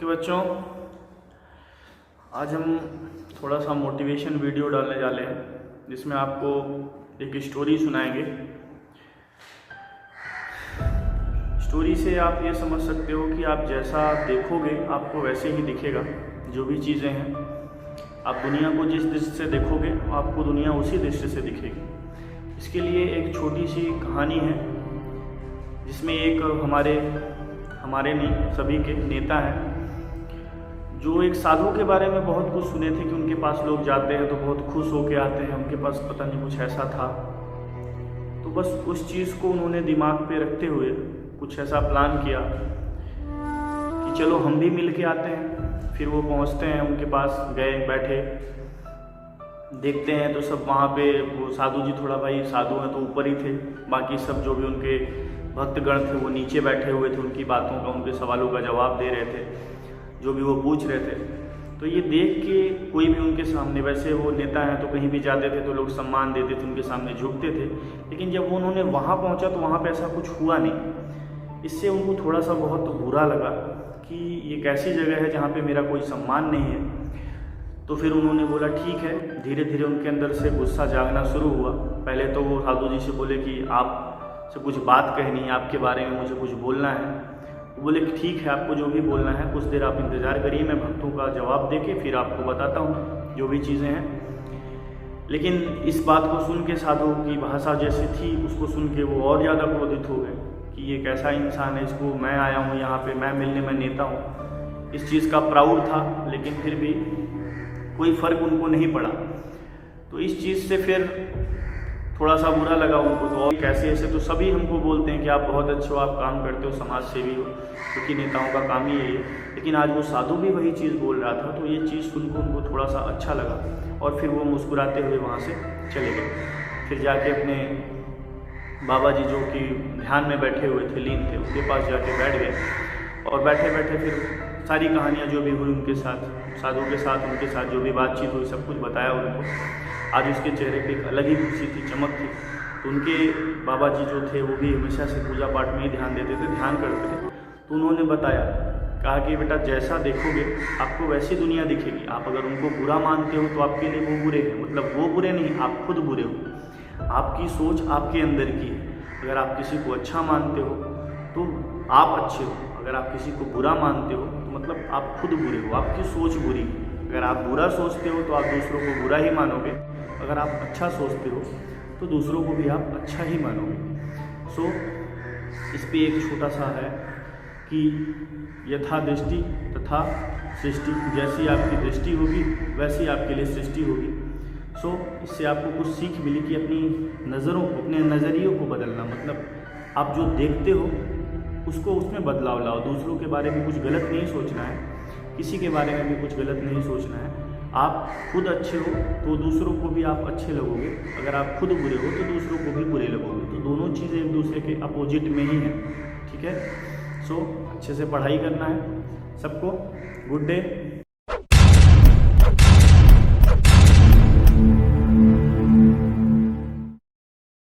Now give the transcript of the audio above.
Okay बच्चों, आज हम थोड़ा सा मोटिवेशन वीडियो डालने वाले हैं जिसमें आपको एक स्टोरी सुनाएंगे। स्टोरी से आप ये समझ सकते हो कि आप जैसा देखोगे आपको वैसे ही दिखेगा। जो भी चीज़ें हैं, आप दुनिया को जिस दृष्टि से देखोगे आपको दुनिया उसी दृष्टि से दिखेगी। इसके लिए एक छोटी सी कहानी है जिसमें एक हमारे नहीं सभी के नेता हैं जो एक साधु के बारे में बहुत कुछ सुने थे कि उनके पास लोग जाते हैं तो बहुत खुश होके आते हैं, उनके पास पता नहीं कुछ ऐसा था। तो बस उस चीज़ को उन्होंने दिमाग पे रखते हुए कुछ ऐसा प्लान किया कि चलो हम भी मिल के आते हैं। फिर वो पहुंचते हैं, उनके पास गए, बैठे, देखते हैं तो सब वहाँ पे वो साधु जी, थोड़ा भाई साधु हैं तो ऊपर ही थे, बाकी सब जो भी उनके भक्तगण थे वो नीचे बैठे हुए थे, उनकी बातों का, उनके सवालों का जवाब दे रहे थे, जो भी वो पूछ रहे थे। तो ये देख के कोई भी उनके सामने, वैसे वो नेता हैं तो कहीं भी जाते थे तो लोग सम्मान देते थे, उनके सामने झुकते थे, लेकिन जब उन्होंने वहाँ पहुँचा तो वहाँ पे ऐसा कुछ हुआ नहीं। इससे उनको थोड़ा सा बहुत बुरा लगा कि ये कैसी जगह है जहाँ पे मेरा कोई सम्मान नहीं है। तो फिर उन्होंने बोला ठीक है। धीरे धीरे उनके अंदर से गुस्सा जागना शुरू हुआ। पहले तो वो साधु जी से बोले कि आप से कुछ बात कहनी है, आपके बारे में मुझे कुछ बोलना है। वो बोले कि ठीक है, आपको जो भी बोलना है कुछ देर आप इंतज़ार करिए, मैं भक्तों का जवाब देके फिर आपको बताता हूँ जो भी चीज़ें हैं। लेकिन इस बात को सुन के साधु की भाषा जैसी थी, उसको सुन के वो और ज़्यादा क्रोधित हो गए कि ये कैसा इंसान है, इसको मैं आया हूँ यहाँ पे, मैं मिलने में नेता हूँ। इस चीज़ का प्राउड था, लेकिन फिर भी कोई फ़र्क उनको नहीं पड़ा। तो इस चीज़ से फिर थोड़ा सा बुरा लगा उनको। तो और कैसे ऐसे तो सभी हमको बोलते हैं कि आप बहुत अच्छे हो, आप काम करते हो, समाज सेवी हो, क्योंकि नेताओं का काम ही यही है। लेकिन आज वो साधु भी वही चीज़ बोल रहा था, तो ये चीज़ सुन के उनको थोड़ा सा अच्छा लगा और फिर वो मुस्कुराते हुए वहाँ से चले गए। फिर जाके अपने बाबा जी जो कि ध्यान में बैठे हुए थे, लीन थे, उनके पास जाके बैठ गए और बैठे बैठे फिर सारी कहानियाँ जो भी हुई उनके साथ, साधु के साथ, उनके साथ जो भी बातचीत हुई सब कुछ बताया उनको। आज उसके चेहरे पे एक अलग ही खुशी थी, चमक थी। तो उनके बाबा जी जो थे वो भी हमेशा से पूजा पाठ में ही ध्यान देते थे, ध्यान करते थे। तो उन्होंने बताया, कहा कि बेटा जैसा देखोगे आपको वैसी दुनिया दिखेगी। आप अगर उनको बुरा मानते हो तो आपके लिए वो बुरे हैं, मतलब वो बुरे नहीं, आप खुद बुरे हो। आपकी सोच आपके अंदर की है। अगर आप किसी को अच्छा मानते हो तो आप अच्छे हो, अगर आप किसी को बुरा मानते हो तो मतलब आप खुद बुरे हो, आपकी सोच बुरी है। अगर आप बुरा सोचते हो तो आप दूसरों को बुरा ही मानोगे, अगर आप अच्छा सोचते हो तो दूसरों को भी आप अच्छा ही मानोगे। सो इस पे एक छोटा सा है कि यथा दृष्टि तथा सृष्टि, जैसी आपकी दृष्टि होगी वैसी आपके लिए सृष्टि होगी। सो इससे आपको कुछ सीख मिली कि अपनी नज़रों को, अपने नज़रियों को बदलना, मतलब आप जो देखते हो उसको, उसमें बदलाव लाओ। दूसरों के बारे में कुछ गलत नहीं सोचना है, किसी के बारे में भी कुछ गलत नहीं सोचना है। आप खुद अच्छे हो तो दूसरों को भी आप अच्छे लगोगे, अगर आप खुद बुरे हो तो दूसरों को भी बुरे लगोगे। तो दोनों चीज़ें एक दूसरे के अपोजिट में ही हैं, ठीक है। सो अच्छे से पढ़ाई करना है सबको। Good day.